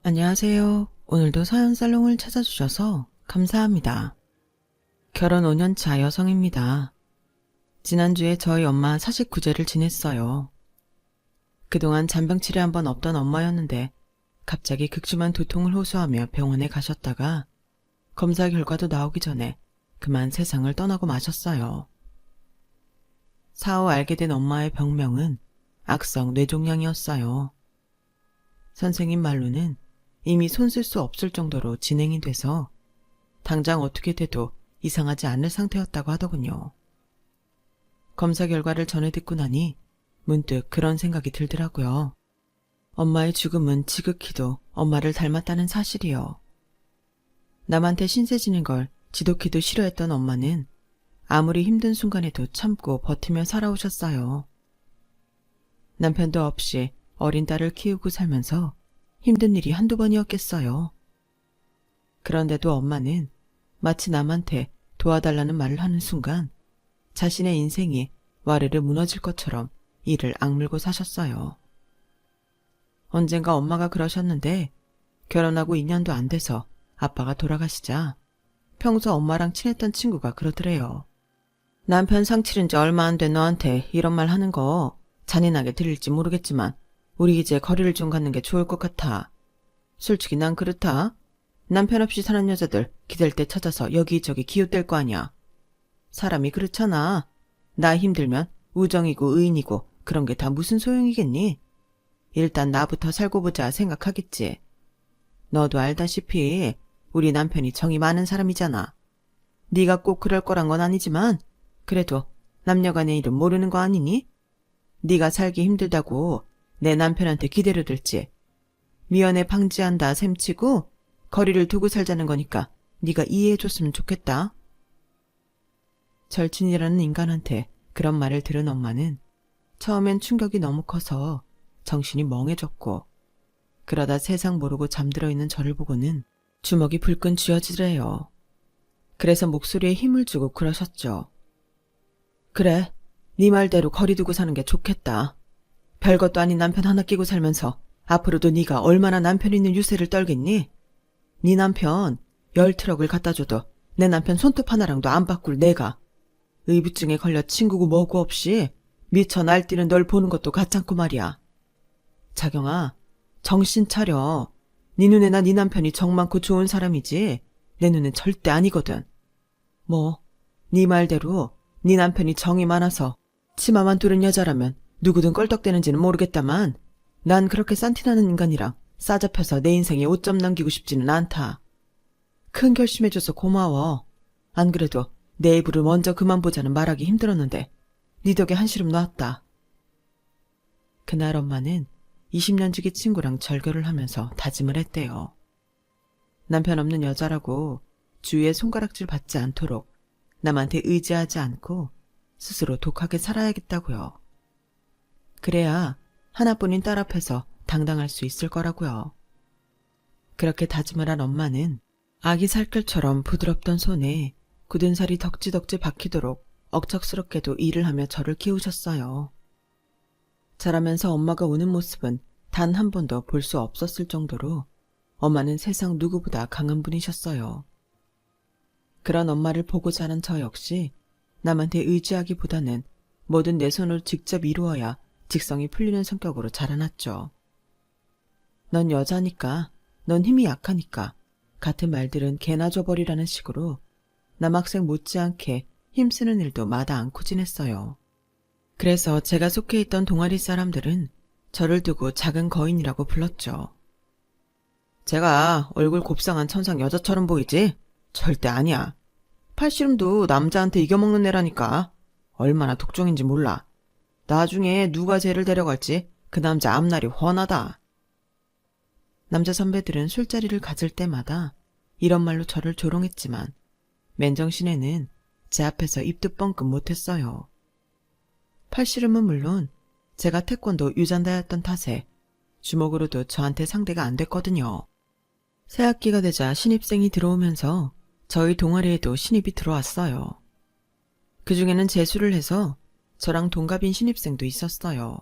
안녕하세요. 오늘도 사연 살롱을 찾아주셔서 감사합니다. 결혼 5년차 여성입니다. 지난주에 저희 엄마 49제를 지냈어요. 그동안 잔병치레 한번 없던 엄마였는데 갑자기 극심한 두통을 호소하며 병원에 가셨다가 검사 결과도 나오기 전에 그만 세상을 떠나고 마셨어요. 사후 알게 된 엄마의 병명은 악성 뇌종양이었어요. 선생님 말로는 이미 손쓸 수 없을 정도로 진행이 돼서 당장 어떻게 돼도 이상하지 않을 상태였다고 하더군요. 검사 결과를 전해 듣고 나니 문득 그런 생각이 들더라고요. 엄마의 죽음은 지극히도 엄마를 닮았다는 사실이요. 남한테 신세 지는 걸 지독히도 싫어했던 엄마는 아무리 힘든 순간에도 참고 버티며 살아오셨어요. 남편도 없이 어린 딸을 키우고 살면서 힘든 일이 한두 번이었겠어요. 그런데도 엄마는 마치 남한테 도와달라는 말을 하는 순간 자신의 인생이 와르르 무너질 것처럼 이를 악물고 사셨어요. 언젠가 엄마가 그러셨는데 결혼하고 2년도 안 돼서 아빠가 돌아가시자 평소 엄마랑 친했던 친구가 그러더래요. 남편 상 치른 지 얼마 안 된 너한테 이런 말 하는 거 잔인하게 들릴지 모르겠지만 우리 이제 거리를 좀 갖는 게 좋을 것 같아. 솔직히 난 그렇다. 남편 없이 사는 여자들 기댈 때 찾아서 여기저기 기웃댈 거 아니야. 사람이 그렇잖아. 나 힘들면 우정이고 의인이고 그런 게 다 무슨 소용이겠니? 일단 나부터 살고 보자 생각하겠지. 너도 알다시피 우리 남편이 정이 많은 사람이잖아. 네가 꼭 그럴 거란 건 아니지만 그래도 남녀간의 일은 모르는 거 아니니? 네가 살기 힘들다고 내 남편한테 기대를 들지. 미연에 방지한다 셈치고 거리를 두고 살자는 거니까 네가 이해해줬으면 좋겠다. 절친이라는 인간한테 그런 말을 들은 엄마는 처음엔 충격이 너무 커서 정신이 멍해졌고 그러다 세상 모르고 잠들어 있는 저를 보고는 주먹이 불끈 쥐어지래요. 그래서 목소리에 힘을 주고 그러셨죠. 그래, 네 말대로 거리 두고 사는 게 좋겠다. 별것도 아닌 남편 하나 끼고 살면서 앞으로도 네가 얼마나 남편 있는 유세를 떨겠니? 네 남편 10트럭을 갖다 줘도 내 남편 손톱 하나랑도 안 바꿀 내가 의부증에 걸려 친구고 뭐고 없이 미쳐 날뛰는 널 보는 것도 가찮고 말이야. 자경아, 정신 차려. 네 눈에나 네 남편이 정 많고 좋은 사람이지 내 눈엔 절대 아니거든. 뭐, 네 말대로 네 남편이 정이 많아서 치마만 두른 여자라면 누구든 껄떡대는지는 모르겠다만 난 그렇게 싼티나는 인간이랑 싸잡혀서 내 인생에 오점 남기고 싶지는 않다. 큰 결심해줘서 고마워. 안 그래도 내 입으로 먼저 그만 보자는 말하기 힘들었는데 네 덕에 한시름 놨다. 그날 엄마는 20년 지기 친구랑 절교를 하면서 다짐을 했대요. 남편 없는 여자라고 주위에 손가락질 받지 않도록 남한테 의지하지 않고 스스로 독하게 살아야겠다고요. 그래야 하나뿐인 딸 앞에서 당당할 수 있을 거라고요. 그렇게 다짐을 한 엄마는 아기 살결처럼 부드럽던 손에 굳은 살이 덕지덕지 박히도록 억척스럽게도 일을 하며 저를 키우셨어요. 자라면서 엄마가 우는 모습은 단 한 번도 볼 수 없었을 정도로 엄마는 세상 누구보다 강한 분이셨어요. 그런 엄마를 보고 자란 저 역시 남한테 의지하기보다는 뭐든 내 손으로 직접 이루어야 직성이 풀리는 성격으로 자라났죠. 넌 여자니까, 넌 힘이 약하니까 같은 말들은 개나 줘버리라는 식으로 남학생 못지않게 힘쓰는 일도 마다 않고 지냈어요. 그래서 제가 속해 있던 동아리 사람들은 저를 두고 작은 거인이라고 불렀죠. 제가 얼굴 곱상한 천상 여자처럼 보이지? 절대 아니야. 팔씨름도 남자한테 이겨먹는 애라니까. 얼마나 독종인지 몰라. 나중에 누가 쟤를 데려갈지 그 남자 앞날이 훤하다. 남자 선배들은 술자리를 가질 때마다 이런 말로 저를 조롱했지만 맨정신에는 제 앞에서 입도 뻥끗 못했어요. 팔씨름은 물론 제가 태권도 유잔다였던 탓에 주먹으로도 저한테 상대가 안 됐거든요. 새학기가 되자 신입생이 들어오면서 저희 동아리에도 신입이 들어왔어요. 그중에는 재수를 해서 저랑 동갑인 신입생도 있었어요.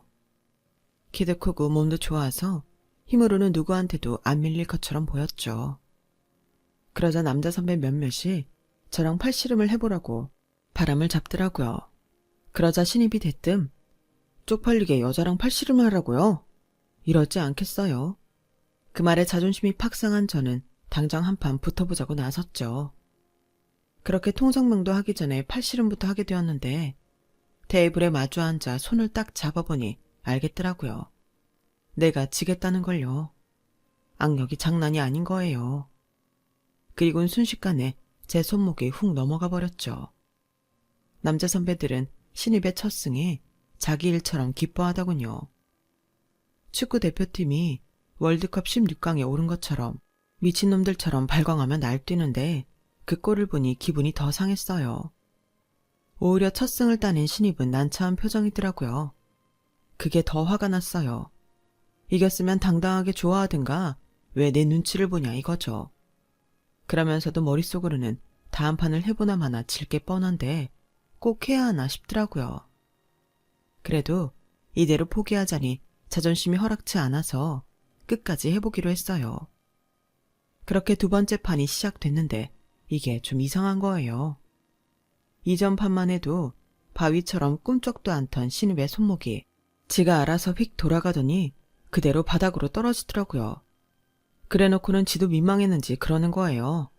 키도 크고 몸도 좋아서 힘으로는 누구한테도 안 밀릴 것처럼 보였죠. 그러자 남자 선배 몇몇이 저랑 팔씨름을 해보라고 바람을 잡더라고요. 그러자 신입이 대뜸 쪽팔리게 여자랑 팔씨름을 하라고요? 이러지 않겠어요. 그 말에 자존심이 팍 상한 저는 당장 한판 붙어보자고 나섰죠. 그렇게 통성명도 하기 전에 팔씨름부터 하게 되었는데 테이블에 마주 앉아 손을 딱 잡아보니 알겠더라고요. 내가 지겠다는 걸요. 악력이 장난이 아닌 거예요. 그리고는 순식간에 제 손목이 훅 넘어가 버렸죠. 남자 선배들은 신입의 첫 승에 자기 일처럼 기뻐하더군요. 축구 대표팀이 월드컵 16강에 오른 것처럼 미친놈들처럼 발광하며 날뛰는데 그 꼴을 보니 기분이 더 상했어요. 오히려 첫 승을 따낸 신입은 난처한 표정이더라고요. 그게 더 화가 났어요. 이겼으면 당당하게 좋아하든가 왜 내 눈치를 보냐 이거죠. 그러면서도 머릿속으로는 다음 판을 해보나 마나 질 게 뻔한데 꼭 해야 하나 싶더라고요. 그래도 이대로 포기하자니 자존심이 허락치 않아서 끝까지 해보기로 했어요. 그렇게 두 번째 판이 시작됐는데 이게 좀 이상한 거예요. 이전 판만 해도 바위처럼 꿈쩍도 않던 신입의 손목이 지가 알아서 휙 돌아가더니 그대로 바닥으로 떨어지더라고요. 그래놓고는 지도 민망했는지 그러는 거예요.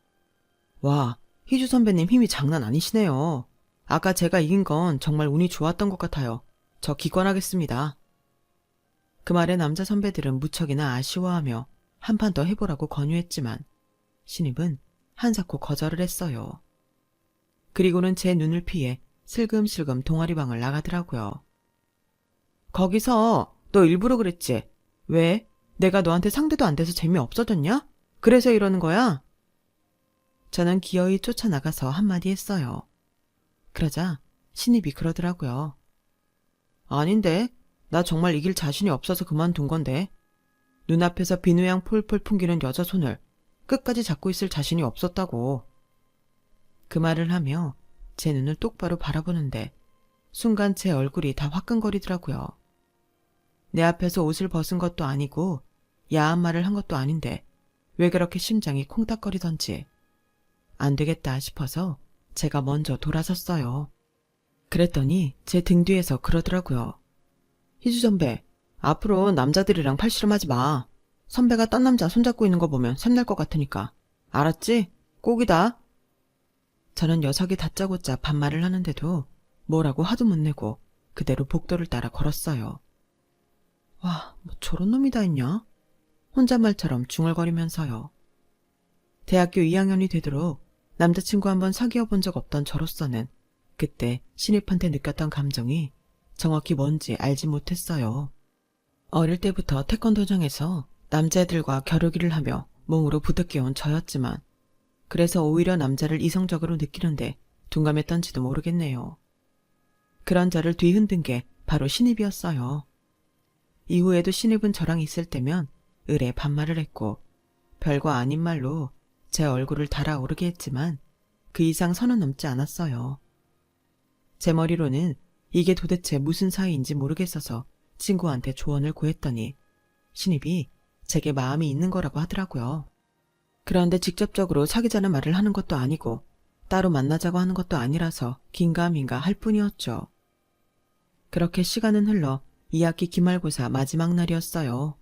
와, 희주 선배님 힘이 장난 아니시네요. 아까 제가 이긴 건 정말 운이 좋았던 것 같아요. 저 기권하겠습니다. 그 말에 남자 선배들은 무척이나 아쉬워하며 한 판 더 해보라고 권유했지만 신입은 한사코 거절을 했어요. 그리고는 제 눈을 피해 슬금슬금 동아리방을 나가더라고요. 거기서 너 일부러 그랬지? 왜? 내가 너한테 상대도 안 돼서 재미없어졌냐? 그래서 이러는 거야? 저는 기어이 쫓아나가서 한마디 했어요. 그러자 신입이 그러더라고요. 아닌데, 나 정말 이길 자신이 없어서 그만둔 건데. 눈앞에서 비누향 폴폴 풍기는 여자 손을 끝까지 잡고 있을 자신이 없었다고. 그 말을 하며 제 눈을 똑바로 바라보는데 순간 제 얼굴이 다 화끈거리더라고요. 내 앞에서 옷을 벗은 것도 아니고 야한 말을 한 것도 아닌데 왜 그렇게 심장이 콩닥거리던지. 안 되겠다 싶어서 제가 먼저 돌아섰어요. 그랬더니 제 등 뒤에서 그러더라고요. 희주 선배, 앞으로 남자들이랑 팔씨름하지 마. 선배가 딴 남자 손잡고 있는 거 보면 샘날 것 같으니까. 알았지? 꼭이다. 저는 녀석이 다짜고짜 반말을 하는데도 뭐라고 하도 못 내고 그대로 복도를 따라 걸었어요. 와, 뭐 저런 놈이 다 있냐? 혼잣말처럼 중얼거리면서요. 대학교 2학년이 되도록 남자친구 한번 사귀어 본 적 없던 저로서는 그때 신입한테 느꼈던 감정이 정확히 뭔지 알지 못했어요. 어릴 때부터 태권도장에서 남자애들과 겨루기를 하며 몸으로 부득해온 저였지만 그래서 오히려 남자를 이성적으로 느끼는데 둔감했던지도 모르겠네요. 그런 저를 뒤흔든 게 바로 신입이었어요. 이후에도 신입은 저랑 있을 때면 을에 반말을 했고 별거 아닌 말로 제 얼굴을 달아오르게 했지만 그 이상 선은 넘지 않았어요. 제 머리로는 이게 도대체 무슨 사이인지 모르겠어서 친구한테 조언을 구했더니 신입이 제게 마음이 있는 거라고 하더라고요. 그런데 직접적으로 사귀자는 말을 하는 것도 아니고 따로 만나자고 하는 것도 아니라서 긴가민가 할 뿐이었죠. 그렇게 시간은 흘러 2학기 기말고사 마지막 날이었어요.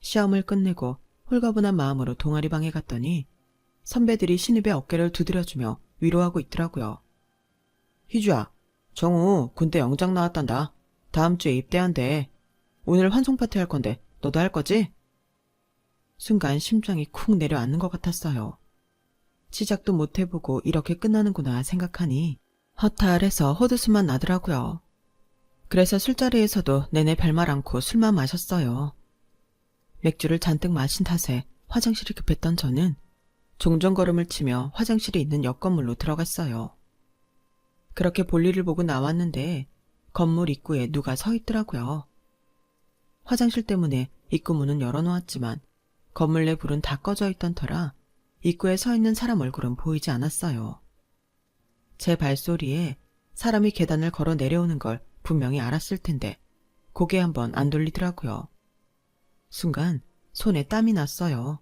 시험을 끝내고 홀가분한 마음으로 동아리방에 갔더니 선배들이 신입의 어깨를 두드려주며 위로하고 있더라고요. 희주야, 정우 군대 영장 나왔단다. 다음 주에 입대한대. 오늘 환송 파티 할 건데 너도 할 거지? 순간 심장이 쿵 내려앉는 것 같았어요. 시작도 못 해보고 이렇게 끝나는구나 생각하니 허탈해서 헛웃음만 나더라고요. 그래서 술자리에서도 내내 별말 않고 술만 마셨어요. 맥주를 잔뜩 마신 탓에 화장실이 급했던 저는 종종 걸음을 치며 화장실이 있는 옆 건물로 들어갔어요. 그렇게 볼일을 보고 나왔는데 건물 입구에 누가 서 있더라고요. 화장실 때문에 입구 문은 열어놓았지만 건물 내 불은 다 꺼져 있던 터라 입구에 서 있는 사람 얼굴은 보이지 않았어요. 제 발소리에 사람이 계단을 걸어 내려오는 걸 분명히 알았을 텐데 고개 한번 안 돌리더라고요. 순간 손에 땀이 났어요.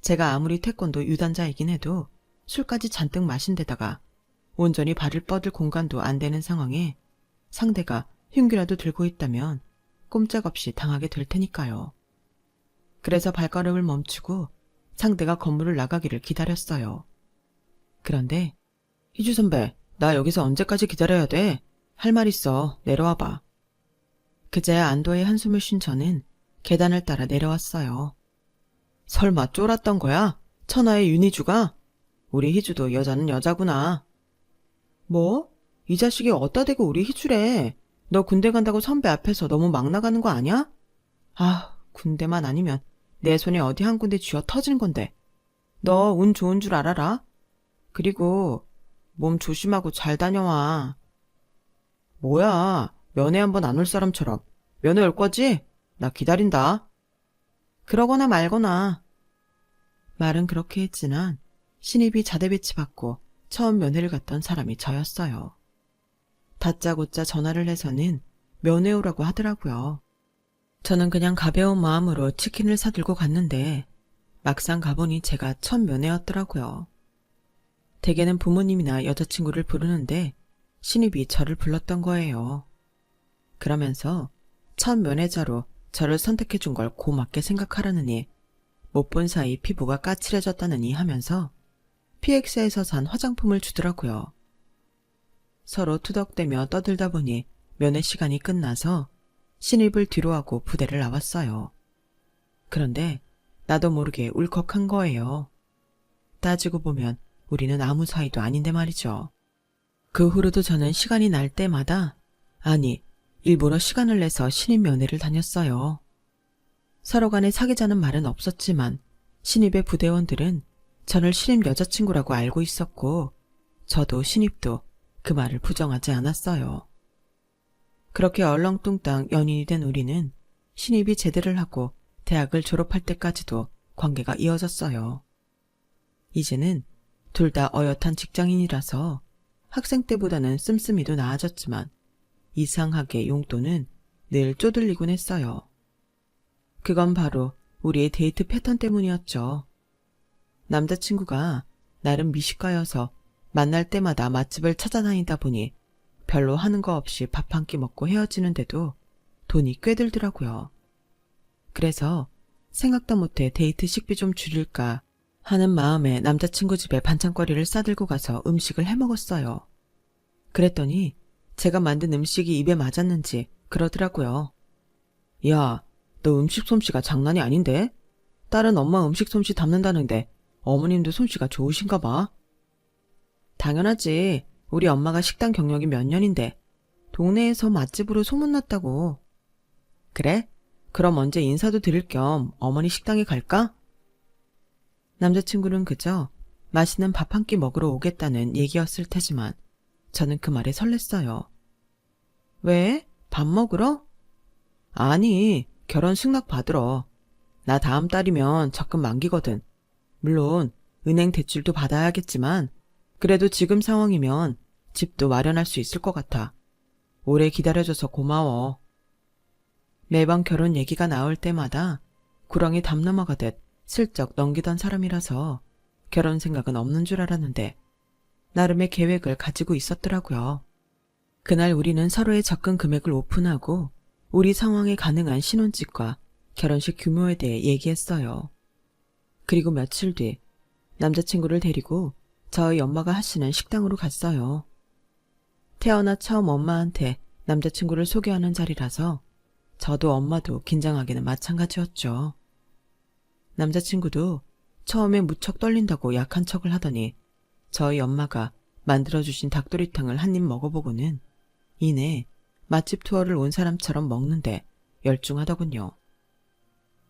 제가 아무리 태권도 유단자이긴 해도 술까지 잔뜩 마신 데다가 온전히 발을 뻗을 공간도 안 되는 상황에 상대가 흉기라도 들고 있다면 꼼짝없이 당하게 될 테니까요. 그래서 발걸음을 멈추고 상대가 건물을 나가기를 기다렸어요. 그런데 희주 선배, 나 여기서 언제까지 기다려야 돼? 할 말 있어. 내려와봐. 그제야 안도의 한숨을 쉰 저는 계단을 따라 내려왔어요. 설마 쫄았던 거야? 천하의 윤희주가? 우리 희주도 여자는 여자구나. 뭐? 이 자식이 어디다 대고 우리 희주래. 너 군대 간다고 선배 앞에서 너무 막 나가는 거 아니야? 아, 군대만 아니면 내 손에 어디 한 군데 쥐어 터진 건데. 너 운 좋은 줄 알아라. 그리고 몸 조심하고 잘 다녀와. 뭐야, 면회 한번 안 올 사람처럼. 면회 올 거지? 나 기다린다. 그러거나 말거나. 말은 그렇게 했지만 신입이 자대 배치받고 처음 면회를 갔던 사람이 저였어요. 다짜고짜 전화를 해서는 면회 오라고 하더라고요. 저는 그냥 가벼운 마음으로 치킨을 사들고 갔는데 막상 가보니 제가 첫 면회였더라고요. 대개는 부모님이나 여자친구를 부르는데 신입이 저를 불렀던 거예요. 그러면서 첫 면회자로 저를 선택해준 걸 고맙게 생각하라느니 못 본 사이 피부가 까칠해졌다느니 하면서 PX에서 산 화장품을 주더라고요. 서로 투덕대며 떠들다 보니 면회 시간이 끝나서 신입을 뒤로하고 부대를 나왔어요. 그런데 나도 모르게 울컥한 거예요. 따지고 보면 우리는 아무 사이도 아닌데 말이죠. 그 후로도 저는 시간이 날 때마다, 아니, 일부러 시간을 내서 신입 면회를 다녔어요. 서로 간에 사귀자는 말은 없었지만 신입의 부대원들은 저를 신입 여자친구라고 알고 있었고 저도 신입도 그 말을 부정하지 않았어요. 그렇게 얼렁뚱땅 연인이 된 우리는 신입이 제대를 하고 대학을 졸업할 때까지도 관계가 이어졌어요. 이제는 둘 다 어엿한 직장인이라서 학생 때보다는 씀씀이도 나아졌지만 이상하게 용돈은 늘 쪼들리곤 했어요. 그건 바로 우리의 데이트 패턴 때문이었죠. 남자친구가 나름 미식가여서 만날 때마다 맛집을 찾아다니다 보니 별로 하는 거 없이 밥 한 끼 먹고 헤어지는데도 돈이 꽤 들더라고요. 그래서 생각도 못해 데이트 식비 좀 줄일까 하는 마음에 남자친구 집에 반찬거리를 싸들고 가서 음식을 해먹었어요. 그랬더니 제가 만든 음식이 입에 맞았는지 그러더라고요. 야, 너 음식 솜씨가 장난이 아닌데? 딸은 엄마 음식 솜씨 담는다는데 어머님도 솜씨가 좋으신가 봐. 당연하지. 우리 엄마가 식당 경력이 몇 년인데 동네에서 맛집으로 소문났다고. 그래? 그럼 언제 인사도 드릴 겸 어머니 식당에 갈까? 남자친구는 그저 맛있는 밥 한 끼 먹으러 오겠다는 얘기였을 테지만 저는 그 말에 설렜어요. 왜? 밥 먹으러? 아니, 결혼 승낙 받으러. 나 다음 달이면 적금 만기거든. 물론 은행 대출도 받아야겠지만 그래도 지금 상황이면 집도 마련할 수 있을 것 같아. 오래 기다려줘서 고마워. 매번 결혼 얘기가 나올 때마다 구렁이 담 넘어가듯 슬쩍 넘기던 사람이라서 결혼 생각은 없는 줄 알았는데 나름의 계획을 가지고 있었더라고요. 그날 우리는 서로의 접근 금액을 오픈하고 우리 상황에 가능한 신혼집과 결혼식 규모에 대해 얘기했어요. 그리고 며칠 뒤 남자친구를 데리고 저희 엄마가 하시는 식당으로 갔어요. 태어나 처음 엄마한테 남자친구를 소개하는 자리라서 저도 엄마도 긴장하기는 마찬가지였죠. 남자친구도 처음에 무척 떨린다고 약한 척을 하더니 저희 엄마가 만들어주신 닭도리탕을 한 입 먹어보고는 이내 맛집 투어를 온 사람처럼 먹는데 열중하더군요.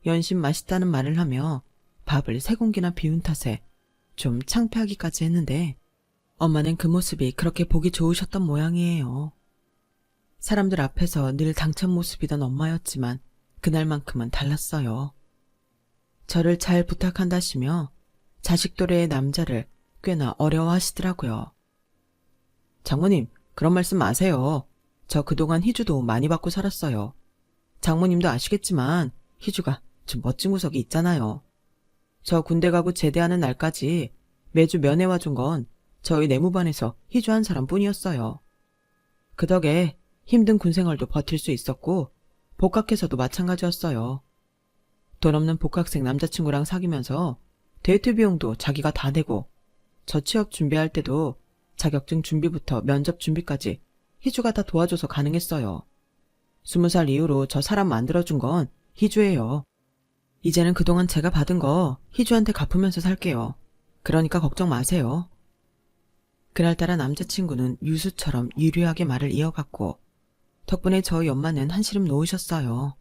연신 맛있다는 말을 하며 밥을 3공기나 비운 탓에 좀 창피하기까지 했는데 엄마는 그 모습이 그렇게 보기 좋으셨던 모양이에요. 사람들 앞에서 늘 당찬 모습이던 엄마였지만 그날만큼은 달랐어요. 저를 잘 부탁한다시며 자식 또래의 남자를 꽤나 어려워하시더라고요. 장모님, 그런 말씀 마세요. 저 그동안 희주도 많이 받고 살았어요. 장모님도 아시겠지만 희주가 좀 멋진 구석이 있잖아요. 저 군대 가고 제대하는 날까지 매주 면회 와준 건 저희 내무반에서 희주 한 사람뿐이었어요. 그 덕에 힘든 군 생활도 버틸 수 있었고 복학해서도 마찬가지였어요. 돈 없는 복학생 남자친구랑 사귀면서 데이트 비용도 자기가 다 내고 저 취업 준비할 때도 자격증 준비부터 면접 준비까지 희주가 다 도와줘서 가능했어요. 20살 이후로 저 사람 만들어준 건 희주예요. 이제는 그동안 제가 받은 거 희주한테 갚으면서 살게요. 그러니까 걱정 마세요. 그날따라 남자친구는 유수처럼 유려하게 말을 이어갔고 덕분에 저희 엄마는 한시름 놓으셨어요.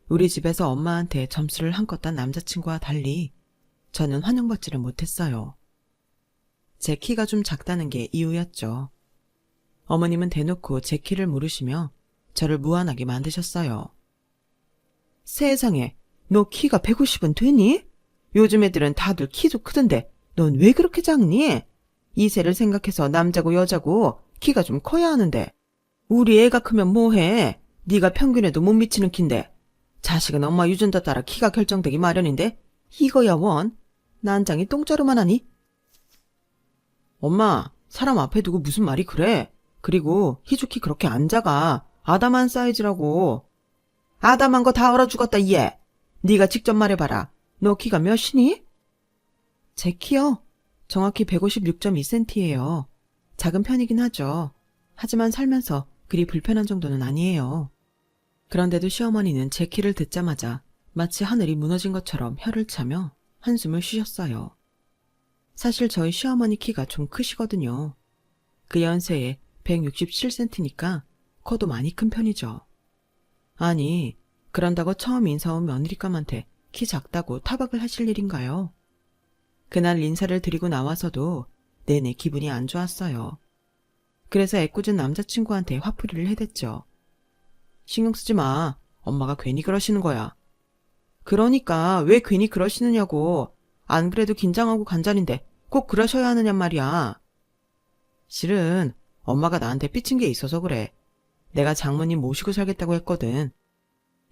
우리 집에서 엄마한테 점수를 한껏 딴 남자친구와 달리 저는 환영받지를 못했어요. 제 키가 좀 작다는 게 이유였죠. 어머님은 대놓고 제 키를 물으시며 저를 무안하게 만드셨어요. 세상에, 너 키가 150은 되니? 요즘 애들은 다들 키도 크던데 넌 왜 그렇게 작니? 이세를 생각해서 남자고 여자고 키가 좀 커야 하는데 우리 애가 크면 뭐해? 네가 평균에도 못 미치는 키인데 자식은 엄마 유전자 따라 키가 결정되기 마련인데 이거야 원? 난장이 똥자루만 하니? 엄마, 사람 앞에 두고 무슨 말이 그래? 그리고 희주 키 그렇게 안 작아. 아담한 사이즈라고. 아담한 거 다 얼어 죽었다 얘. 네가 직접 말해봐라. 너 키가 몇이니? 제 키요? 정확히 156.2cm예요. 작은 편이긴 하죠. 하지만 살면서 그리 불편한 정도는 아니에요. 그런데도 시어머니는 제 키를 듣자마자 마치 하늘이 무너진 것처럼 혀를 차며 한숨을 쉬셨어요. 사실 저희 시어머니 키가 좀 크시거든요. 그 연세에 167cm니까 커도 많이 큰 편이죠. 아니, 그런다고 처음 인사 온 며느리감한테 키 작다고 타박을 하실 일인가요? 그날 인사를 드리고 나와서도 내내 기분이 안 좋았어요. 그래서 애꿎은 남자친구한테 화풀이를 해댔죠. 신경 쓰지 마. 엄마가 괜히 그러시는 거야. 그러니까 왜 괜히 그러시느냐고. 안 그래도 긴장하고 간 자리인데 꼭 그러셔야 하느냔 말이야. 실은 엄마가 나한테 삐친 게 있어서 그래. 내가 장모님 모시고 살겠다고 했거든.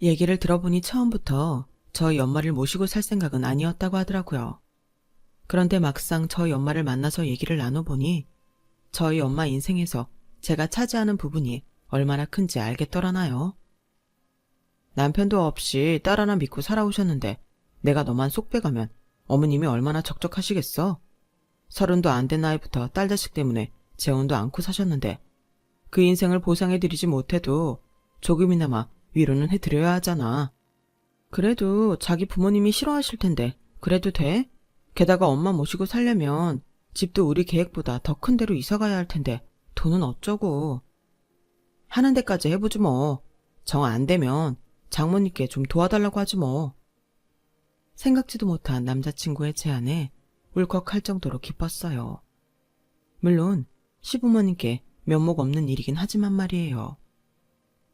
얘기를 들어보니 처음부터 저희 엄마를 모시고 살 생각은 아니었다고 하더라고요. 그런데 막상 저희 엄마를 만나서 얘기를 나눠보니 저희 엄마 인생에서 제가 차지하는 부분이 얼마나 큰지 알겠더라나요. 남편도 없이 딸 하나 믿고 살아오셨는데 내가 너만 속 빼가면 어머님이 얼마나 적적하시겠어? 30도 안 된 나이부터 딸 자식 때문에 재혼도 않고 사셨는데 그 인생을 보상해드리지 못해도 조금이나마 위로는 해드려야 하잖아. 그래도 자기 부모님이 싫어하실 텐데 그래도 돼? 게다가 엄마 모시고 살려면 집도 우리 계획보다 더 큰 데로 이사가야 할 텐데 돈은 어쩌고. 하는 데까지 해보지 뭐. 정 안 되면 장모님께 좀 도와달라고 하지 뭐. 생각지도 못한 남자친구의 제안에 울컥할 정도로 기뻤어요. 물론 시부모님께 면목 없는 일이긴 하지만 말이에요.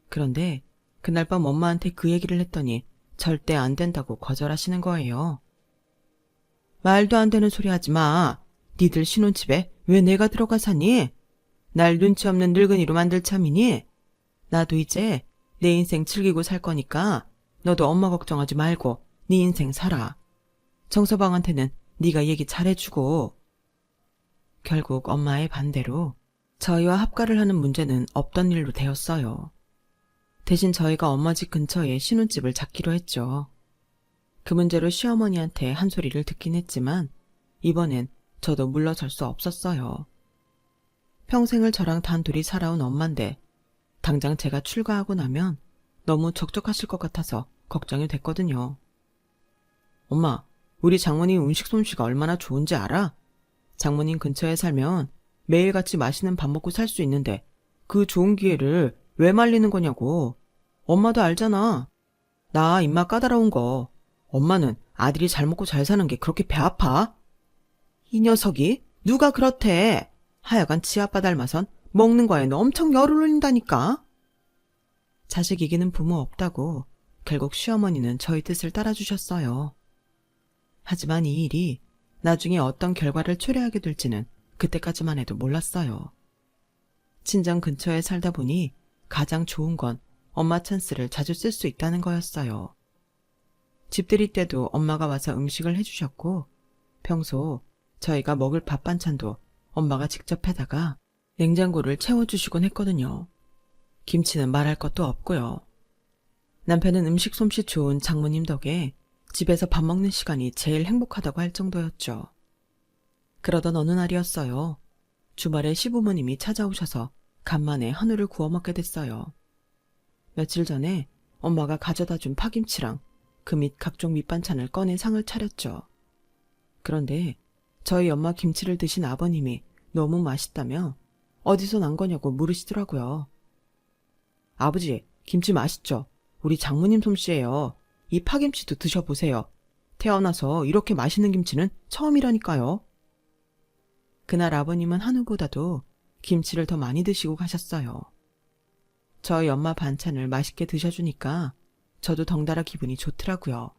그런데 그날 밤 엄마한테 그 얘기를 했더니 절대 안 된다고 거절하시는 거예요. 말도 안 되는 소리 하지 마. 니들 신혼집에 왜 내가 들어가 사니? 날 눈치 없는 늙은이로 만들 참이니? 나도 이제 내 인생 즐기고 살 거니까 너도 엄마 걱정하지 말고 네 인생 살아. 정서방한테는 네가 얘기 잘해주고. 결국 엄마의 반대로 저희와 합가를 하는 문제는 없던 일로 되었어요. 대신 저희가 엄마 집 근처에 신혼집을 잡기로 했죠. 그 문제로 시어머니한테 한 소리를 듣긴 했지만 이번엔 저도 물러설 수 없었어요. 평생을 저랑 단둘이 살아온 엄마인데 당장 제가 출가하고 나면 너무 적적하실 것 같아서 걱정이 됐거든요. 엄마, 우리 장모님 음식 솜씨가 얼마나 좋은지 알아? 장모님 근처에 살면 매일같이 맛있는 밥 먹고 살 수 있는데 그 좋은 기회를 왜 말리는 거냐고. 엄마도 알잖아. 나 입맛 까다로운 거. 엄마는 아들이 잘 먹고 잘 사는 게 그렇게 배 아파? 이 녀석이 누가 그렇대. 하여간 지 아빠 닮아선 먹는 거에는 엄청 열을 올린다니까. 자식 이기는 부모 없다고 결국 시어머니는 저희 뜻을 따라주셨어요. 하지만 이 일이 나중에 어떤 결과를 초래하게 될지는 그때까지만 해도 몰랐어요. 친정 근처에 살다 보니 가장 좋은 건 엄마 찬스를 자주 쓸 수 있다는 거였어요. 집들이 때도 엄마가 와서 음식을 해주셨고 평소 저희가 먹을 밥 반찬도 엄마가 직접 해다가 냉장고를 채워주시곤 했거든요. 김치는 말할 것도 없고요. 남편은 음식 솜씨 좋은 장모님 덕에 집에서 밥 먹는 시간이 제일 행복하다고 할 정도였죠. 그러던 어느 날이었어요. 주말에 시부모님이 찾아오셔서 간만에 한우를 구워 먹게 됐어요. 며칠 전에 엄마가 가져다 준 파김치랑 그 밑 각종 밑반찬을 꺼내 상을 차렸죠. 그런데 저희 엄마 김치를 드신 아버님이 너무 맛있다며 어디서 난 거냐고 물으시더라고요. 아버지, 김치 맛있죠? 우리 장모님 솜씨예요. 이 파김치도 드셔보세요. 태어나서 이렇게 맛있는 김치는 처음이라니까요. 그날 아버님은 한우보다도 김치를 더 많이 드시고 가셨어요. 저희 엄마 반찬을 맛있게 드셔주니까 저도 덩달아 기분이 좋더라고요.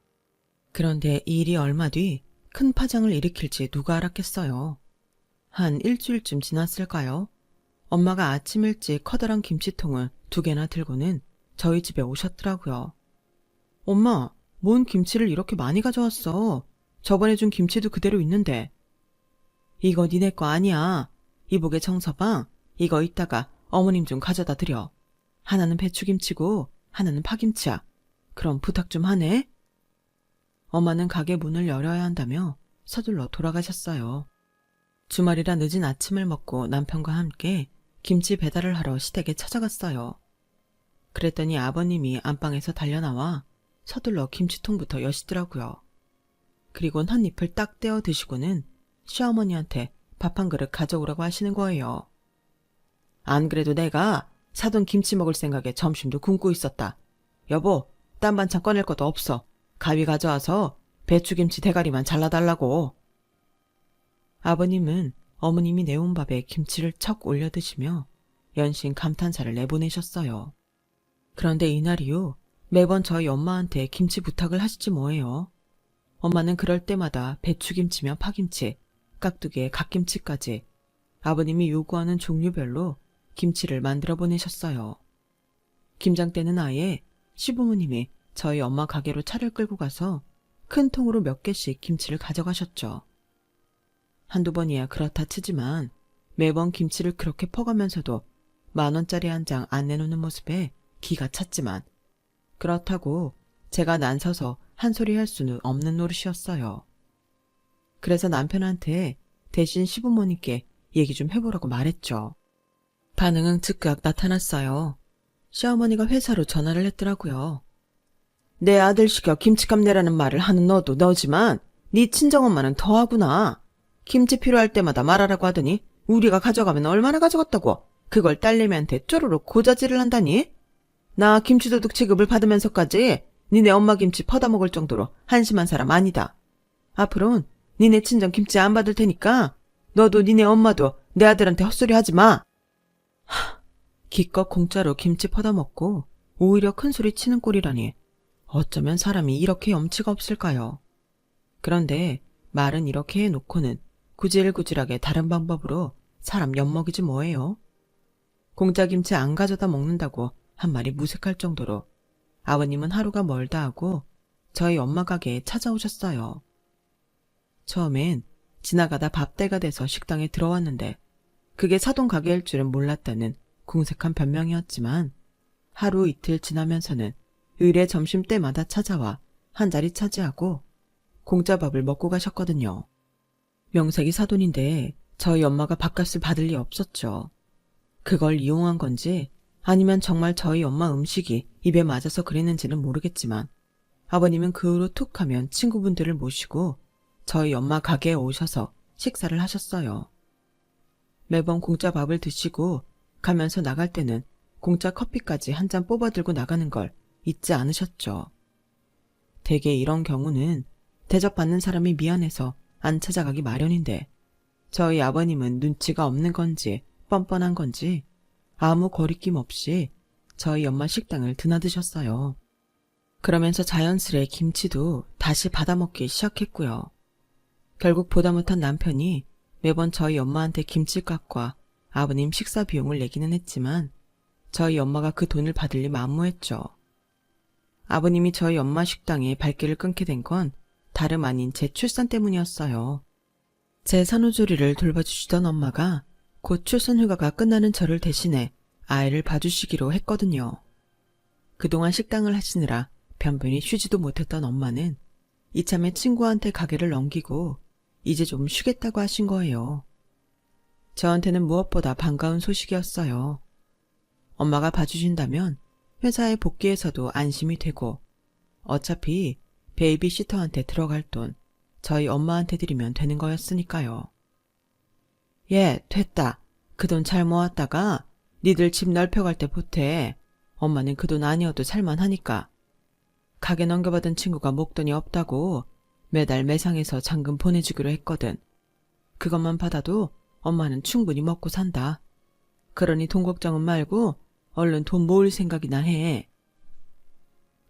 그런데 이 일이 얼마 뒤 큰 파장을 일으킬지 누가 알았겠어요. 한 일주일쯤 지났을까요? 엄마가 아침 일찍 커다란 김치통을 2개나 들고는 저희 집에 오셨더라고요. 엄마, 뭔 김치를 이렇게 많이 가져왔어? 저번에 준 김치도 그대로 있는데. 이거 니네 거 아니야. 이복의 정서방, 이거 이따가 어머님 좀 가져다 드려. 하나는 배추김치고 하나는 파김치야. 그럼 부탁 좀 하네. 엄마는 가게 문을 열어야 한다며 서둘러 돌아가셨어요. 주말이라 늦은 아침을 먹고 남편과 함께 김치 배달을 하러 시댁에 찾아갔어요. 그랬더니 아버님이 안방에서 달려나와 서둘러 김치통부터 여시더라고요. 그리곤 한 입을 딱 떼어 드시고는 시어머니한테 밥 한 그릇 가져오라고 하시는 거예요. 안 그래도 내가 사돈 김치 먹을 생각에 점심도 굶고 있었다. 여보, 딴 반찬 꺼낼 것도 없어. 가위 가져와서 배추김치 대가리만 잘라달라고. 아버님은 어머님이 내온 밥에 김치를 척 올려 드시며 연신 감탄사를 내보내셨어요. 그런데 이날 이후 매번 저희 엄마한테 김치 부탁을 하시지 뭐예요. 엄마는 그럴 때마다 배추김치며 파김치, 깍두기에 갓김치까지 아버님이 요구하는 종류별로 김치를 만들어 보내셨어요. 김장 때는 아예 시부모님이 저희 엄마 가게로 차를 끌고 가서 큰 통으로 몇 개씩 김치를 가져가셨죠. 한두 번이야 그렇다 치지만 매번 김치를 그렇게 퍼가면서도 10,000원짜리 한 장 안 내놓는 모습에 기가 찼지만 그렇다고 제가 난서서 한 소리 할 수는 없는 노릇이었어요. 그래서 남편한테 대신 시부모님께 얘기 좀 해보라고 말했죠. 반응은 즉각 나타났어요. 시어머니가 회사로 전화를 했더라고요. 내 아들 시켜 김치값 내라는 말을 하는 너도 너지만 네 친정엄마는 더하구나. 김치 필요할 때마다 말하라고 하더니 우리가 가져가면 얼마나 가져갔다고 그걸 딸내미한테 쪼르륵 고자질을 한다니. 나 김치도둑 취급을 받으면서까지 니네 엄마 김치 퍼다 먹을 정도로 한심한 사람 아니다. 앞으로는 니네 친정 김치 안 받을 테니까 너도 니네 엄마도 내 아들한테 헛소리 하지 마. 기껏 공짜로 김치 퍼다 먹고 오히려 큰 소리 치는 꼴이라니 어쩌면 사람이 이렇게 염치가 없을까요? 그런데 말은 이렇게 해놓고는 구질구질하게 다른 방법으로 사람 엿먹이지 뭐예요? 공짜 김치 안 가져다 먹는다고 한 말이 무색할 정도로 아버님은 하루가 멀다 하고 저희 엄마 가게에 찾아오셨어요. 처음엔 지나가다 밥때가 돼서 식당에 들어왔는데 그게 사돈 가게일 줄은 몰랐다는 궁색한 변명이었지만 하루 이틀 지나면서는 의례 점심때마다 찾아와 한 자리 차지하고 공짜 밥을 먹고 가셨거든요. 명색이 사돈인데 저희 엄마가 밥값을 받을 리 없었죠. 그걸 이용한 건지 아니면 정말 저희 엄마 음식이 입에 맞아서 그랬는지는 모르겠지만 아버님은 그 후로 툭 하면 친구분들을 모시고 저희 엄마 가게에 오셔서 식사를 하셨어요. 매번 공짜 밥을 드시고 가면서 나갈 때는 공짜 커피까지 한 잔 뽑아 들고 나가는 걸 잊지 않으셨죠. 대개 이런 경우는 대접받는 사람이 미안해서 안 찾아가기 마련인데 저희 아버님은 눈치가 없는 건지 뻔뻔한 건지 아무 거리낌 없이 저희 엄마 식당을 드나드셨어요. 그러면서 자연스레 김치도 다시 받아먹기 시작했고요. 결국 보다 못한 남편이 매번 저희 엄마한테 김치값과 아버님 식사 비용을 내기는 했지만 저희 엄마가 그 돈을 받을 리 만무했죠. 아버님이 저희 엄마 식당에 발길을 끊게 된 건 다름 아닌 제 출산 때문이었어요. 제 산후조리를 돌봐주시던 엄마가 곧 출산 휴가가 끝나는 저를 대신해 아이를 봐주시기로 했거든요. 그동안 식당을 하시느라 변변히 쉬지도 못했던 엄마는 이참에 친구한테 가게를 넘기고 이제 좀 쉬겠다고 하신 거예요. 저한테는 무엇보다 반가운 소식이었어요. 엄마가 봐주신다면 회사에 복귀해서도 안심이 되고 어차피 베이비시터한테 들어갈 돈 저희 엄마한테 드리면 되는 거였으니까요. 예, 됐다. 그 돈 잘 모았다가 니들 집 넓혀갈 때 보태. 엄마는 그 돈 아니어도 살만하니까. 가게 넘겨받은 친구가 목돈이 없다고 매달 매상해서 잔금 보내주기로 했거든. 그것만 받아도 엄마는 충분히 먹고 산다. 그러니 돈 걱정은 말고 얼른 돈 모을 생각이나 해.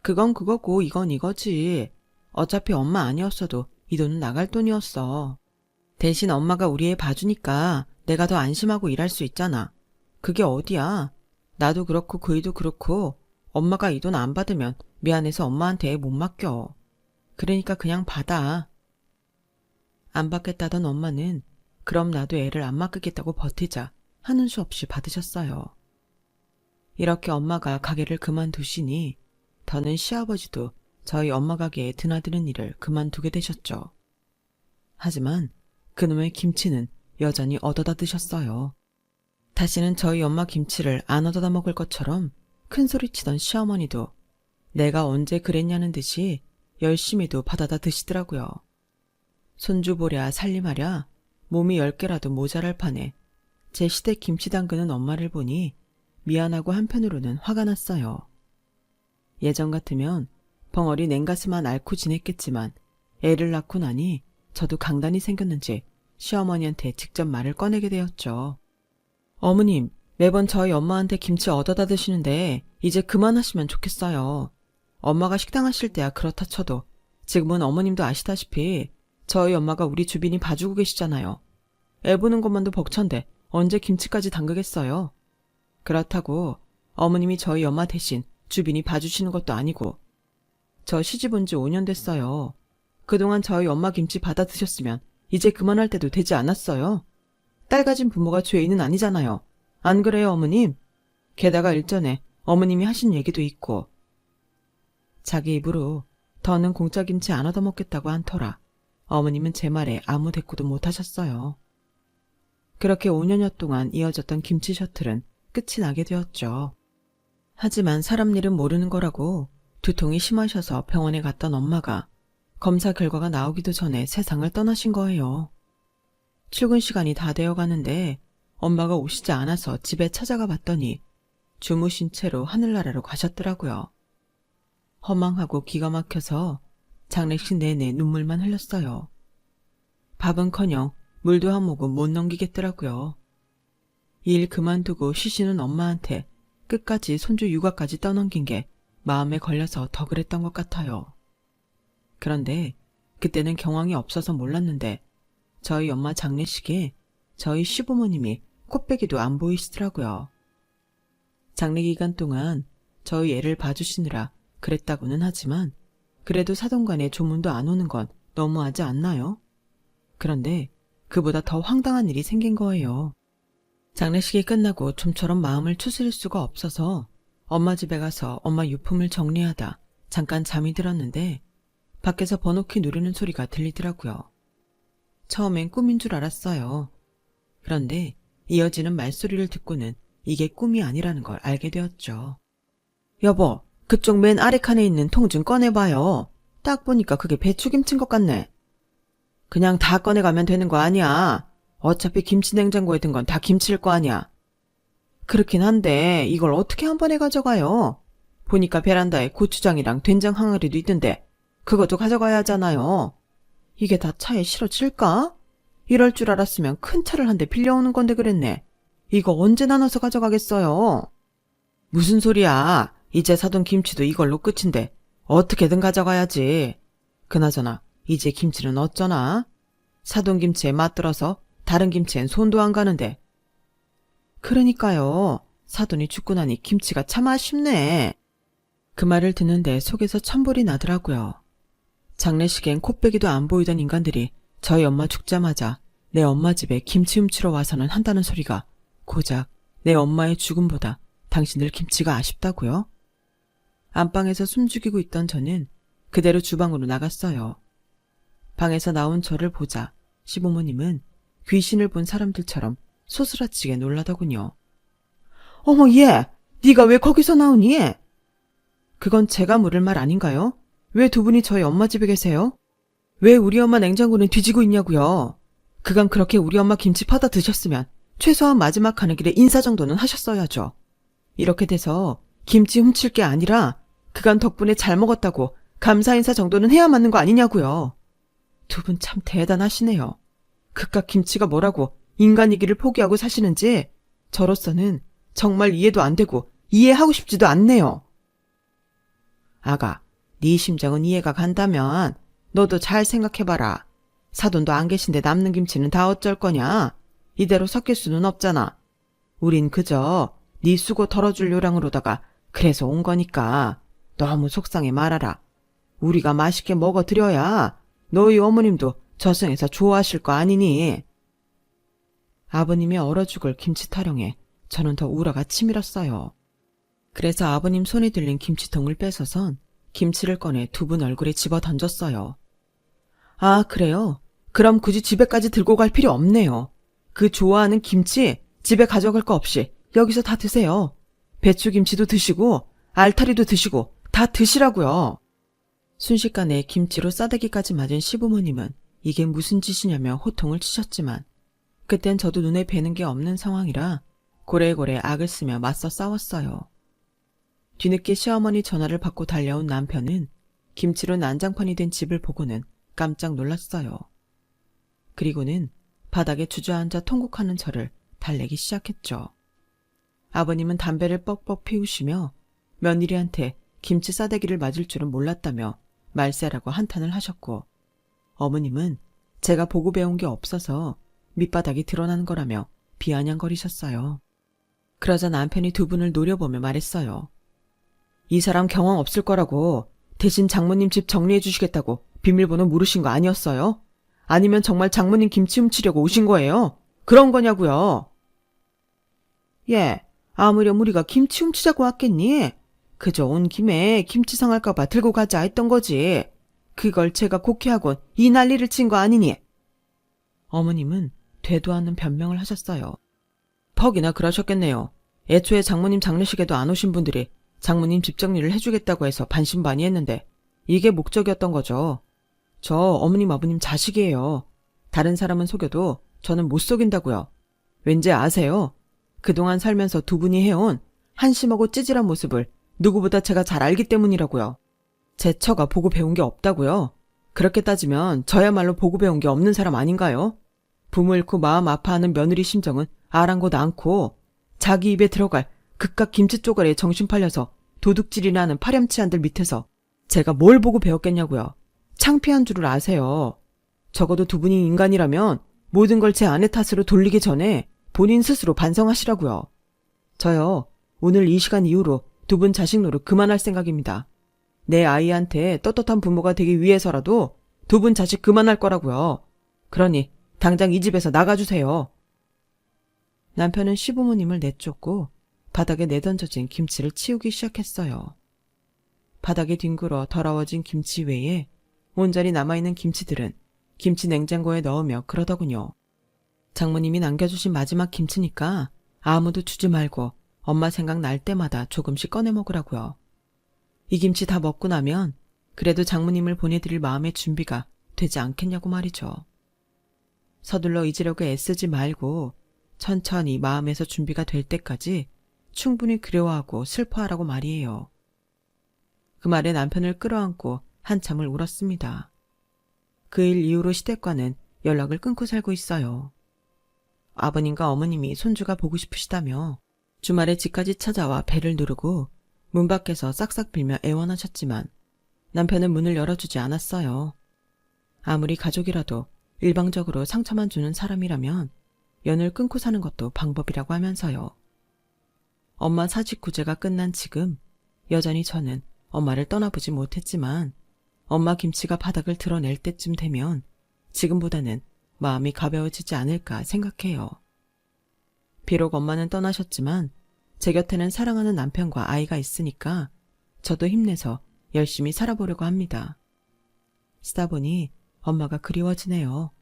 그건 그거고 이건 이거지. 어차피 엄마 아니었어도 이 돈은 나갈 돈이었어. 대신 엄마가 우리 애 봐주니까 내가 더 안심하고 일할 수 있잖아. 그게 어디야. 나도 그렇고 그이도 그렇고 엄마가 이 돈 안 받으면 미안해서 엄마한테 애 못 맡겨. 그러니까 그냥 받아. 안 받겠다던 엄마는 그럼 나도 애를 안 맡기겠다고 버티자 하는 수 없이 받으셨어요. 이렇게 엄마가 가게를 그만두시니 더는 시아버지도 저희 엄마 가게에 드나드는 일을 그만두게 되셨죠. 하지만 그놈의 김치는 여전히 얻어다 드셨어요. 다시는 저희 엄마 김치를 안 얻어다 먹을 것처럼 큰소리치던 시어머니도 내가 언제 그랬냐는 듯이 열심히도 받아다 드시더라고요. 손주 보랴 살림하랴 몸이 10개라도 모자랄 판에 제 시댁 김치 담그는 엄마를 보니 미안하고 한편으로는 화가 났어요. 예전 같으면 벙어리 냉가슴만 앓고 지냈겠지만 애를 낳고 나니 저도 강단이 생겼는지 시어머니한테 직접 말을 꺼내게 되었죠. 어머님, 매번 저희 엄마한테 김치 얻어다 드시는데 이제 그만하시면 좋겠어요. 엄마가 식당 하실 때야 그렇다 쳐도 지금은 어머님도 아시다시피 저희 엄마가 우리 주빈이 봐주고 계시잖아요. 애 보는 것만도 벅찬데 언제 김치까지 담그겠어요. 그렇다고 어머님이 저희 엄마 대신 주빈이 봐주시는 것도 아니고 저 시집 온 지 5년 됐어요. 그동안 저희 엄마 김치 받아 드셨으면 이제 그만할 때도 되지 않았어요. 딸 가진 부모가 죄인은 아니잖아요. 안 그래요, 어머님? 게다가 일전에 어머님이 하신 얘기도 있고. 자기 입으로 더는 공짜 김치 안 얻어먹겠다고 한 터라 어머님은 제 말에 아무 대꾸도 못하셨어요. 그렇게 5년여 동안 이어졌던 김치 셔틀은 끝이 나게 되었죠. 하지만 사람 일은 모르는 거라고 두통이 심하셔서 병원에 갔던 엄마가 검사 결과가 나오기도 전에 세상을 떠나신 거예요. 출근 시간이 다 되어 가는데 엄마가 오시지 않아서 집에 찾아가 봤더니 주무신 채로 하늘나라로 가셨더라고요. 허망하고 기가 막혀서 장례식 내내 눈물만 흘렸어요. 밥은커녕 물도 한 모금 못 넘기겠더라고요. 일 그만두고 쉬시는 엄마한테 끝까지 손주 육아까지 떠넘긴 게 마음에 걸려서 더 그랬던 것 같아요. 그런데 그때는 경황이 없어서 몰랐는데 저희 엄마 장례식에 저희 시부모님이 코빼기도 안 보이시더라고요. 장례 기간 동안 저희 애를 봐주시느라 그랬다고는 하지만 그래도 사돈간에 조문도 안 오는 건 너무하지 않나요? 그런데 그보다 더 황당한 일이 생긴 거예요. 장례식이 끝나고 좀처럼 마음을 추스릴 수가 없어서 엄마 집에 가서 엄마 유품을 정리하다 잠깐 잠이 들었는데 밖에서 번호키 누르는 소리가 들리더라고요. 처음엔 꿈인 줄 알았어요. 그런데 이어지는 말소리를 듣고는 이게 꿈이 아니라는 걸 알게 되었죠. 여보, 그쪽 맨 아래 칸에 있는 통 좀 꺼내봐요. 딱 보니까 그게 배추김치인 것 같네. 그냥 다 꺼내가면 되는 거 아니야. 어차피 김치 냉장고에 든 건 다 김치일 거 아니야. 그렇긴 한데 이걸 어떻게 한 번에 가져가요? 보니까 베란다에 고추장이랑 된장 항아리도 있던데 그것도 가져가야 하잖아요. 이게 다 차에 실어질까? 이럴 줄 알았으면 큰 차를 한 대 빌려오는 건데 그랬네. 이거 언제 나눠서 가져가겠어요? 무슨 소리야. 이제 사돈 김치도 이걸로 끝인데 어떻게든 가져가야지. 그나저나 이제 김치는 어쩌나? 사돈 김치에 맛들어서 다른 김치엔 손도 안 가는데. 그러니까요. 사돈이 죽고 나니 김치가 참 아쉽네. 그 말을 듣는데 속에서 천불이 나더라고요. 장례식엔 코빼기도 안 보이던 인간들이 저희 엄마 죽자마자 내 엄마 집에 김치 훔치러 와서는 한다는 소리가 고작 내 엄마의 죽음보다 당신들 김치가 아쉽다고요? 안방에서 숨죽이고 있던 저는 그대로 주방으로 나갔어요. 방에서 나온 저를 보자 시부모님은 귀신을 본 사람들처럼 소스라치게 놀라더군요. 어머 얘! 네가 왜 거기서 나오니? 그건 제가 물을 말 아닌가요? 왜 두 분이 저희 엄마 집에 계세요? 왜 우리 엄마 냉장고는 뒤지고 있냐고요? 그간 그렇게 우리 엄마 김치 퍼다 드셨으면 최소한 마지막 가는 길에 인사 정도는 하셨어야죠. 이렇게 돼서 김치 훔칠 게 아니라 그간 덕분에 잘 먹었다고 감사 인사 정도는 해야 맞는 거 아니냐고요. 두 분 참 대단하시네요. 그깟 김치가 뭐라고 인간이기를 포기하고 사시는지 저로서는 정말 이해도 안 되고 이해하고 싶지도 않네요. 아가, 네 심정은 이해가 간다면 너도 잘 생각해봐라. 사돈도 안 계신데 남는 김치는 다 어쩔 거냐? 이대로 섞일 수는 없잖아. 우린 그저 네 수고 덜어줄 요량으로다가 그래서 온 거니까 너무 속상해 말아라. 우리가 맛있게 먹어드려야 너희 어머님도 저승에서 좋아하실 거 아니니? 아버님이 얼어 죽을 김치 타령에 저는 더 우라가 치밀었어요. 그래서 아버님 손에 들린 김치통을 뺏어선 김치를 꺼내 두 분 얼굴에 집어 던졌어요. 아, 그래요? 그럼 굳이 집에까지 들고 갈 필요 없네요. 그 좋아하는 김치 집에 가져갈 거 없이 여기서 다 드세요. 배추김치도 드시고 알타리도 드시고 다 드시라고요. 순식간에 김치로 싸대기까지 맞은 시부모님은 이게 무슨 짓이냐며 호통을 치셨지만 그땐 저도 눈에 뵈는 게 없는 상황이라 고래고래 악을 쓰며 맞서 싸웠어요. 뒤늦게 시어머니 전화를 받고 달려온 남편은 김치로 난장판이 된 집을 보고는 깜짝 놀랐어요. 그리고는 바닥에 주저앉아 통곡하는 저를 달래기 시작했죠. 아버님은 담배를 뻑뻑 피우시며 며느리한테 김치 싸대기를 맞을 줄은 몰랐다며 말세라고 한탄을 하셨고, 어머님은 제가 보고 배운 게 없어서 밑바닥이 드러나는 거라며 비아냥거리셨어요. 그러자 남편이 두 분을 노려보며 말했어요. 이 사람 경험 없을 거라고 대신 장모님 집 정리해 주시겠다고 비밀번호 물으신 거 아니었어요? 아니면 정말 장모님 김치 훔치려고 오신 거예요? 그런 거냐고요? 예, 아무렴 우리가 김치 훔치자고 왔겠니? 그저 온 김에 김치 상할까봐 들고 가자 했던 거지. 그걸 제가 곡해하곤 이 난리를 친 거 아니니? 어머님은 되도 않는 변명을 하셨어요. 퍽이나 그러셨겠네요. 애초에 장모님 장례식에도 안 오신 분들이 장모님 집 정리를 해주겠다고 해서 반신반의했는데 이게 목적이었던 거죠. 저 어머님 아버님 자식이에요. 다른 사람은 속여도 저는 못 속인다고요. 왠지 아세요? 그동안 살면서 두 분이 해온 한심하고 찌질한 모습을 누구보다 제가 잘 알기 때문이라고요. 제 처가 보고 배운 게 없다고요. 그렇게 따지면 저야말로 보고 배운 게 없는 사람 아닌가요? 부모 잃고 마음 아파하는 며느리 심정은 아랑곳 않고 자기 입에 들어갈 그깟 김치 쪼가리에 정신 팔려서 도둑질이나 하는 파렴치한들 밑에서 제가 뭘 보고 배웠겠냐고요. 창피한 줄을 아세요. 적어도 두 분이 인간이라면 모든 걸 제 아내 탓으로 돌리기 전에 본인 스스로 반성하시라고요. 저요, 오늘 이 시간 이후로 두 분 자식 노릇 그만할 생각입니다. 내 아이한테 떳떳한 부모가 되기 위해서라도 두 분 자식 그만할 거라고요. 그러니 당장 이 집에서 나가주세요. 남편은 시부모님을 내쫓고 바닥에 내던져진 김치를 치우기 시작했어요. 바닥에 뒹굴어 더러워진 김치 외에 온전히 남아있는 김치들은 김치 냉장고에 넣으며 그러더군요. 장모님이 남겨주신 마지막 김치니까 아무도 주지 말고 엄마 생각 날 때마다 조금씩 꺼내 먹으라고요. 이 김치 다 먹고 나면 그래도 장모님을 보내드릴 마음의 준비가 되지 않겠냐고 말이죠. 서둘러 잊으려고 애쓰지 말고 천천히 마음에서 준비가 될 때까지 충분히 그리워하고 슬퍼하라고 말이에요. 그 말에 남편을 끌어안고 한참을 울었습니다. 그 일 이후로 시댁과는 연락을 끊고 살고 있어요. 아버님과 어머님이 손주가 보고 싶으시다며 주말에 집까지 찾아와 배를 누르고 문 밖에서 싹싹 빌며 애원하셨지만 남편은 문을 열어주지 않았어요. 아무리 가족이라도 일방적으로 상처만 주는 사람이라면 연을 끊고 사는 것도 방법이라고 하면서요. 엄마 사직구제가 끝난 지금 여전히 저는 엄마를 떠나보지 못했지만 엄마 김치가 바닥을 드러낼 때쯤 되면 지금보다는 마음이 가벼워지지 않을까 생각해요. 비록 엄마는 떠나셨지만 제 곁에는 사랑하는 남편과 아이가 있으니까 저도 힘내서 열심히 살아보려고 합니다. 쓰다 보니 엄마가 그리워지네요.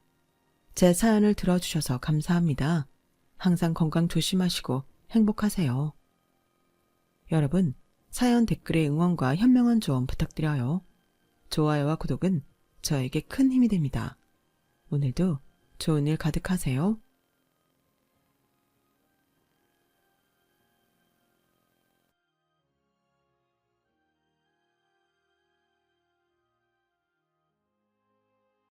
제 사연을 들어주셔서 감사합니다. 항상 건강 조심하시고 행복하세요. 여러분, 사연 댓글에 응원과 현명한 조언 부탁드려요. 좋아요와 구독은 저에게 큰 힘이 됩니다. 오늘도 좋은 일 가득하세요.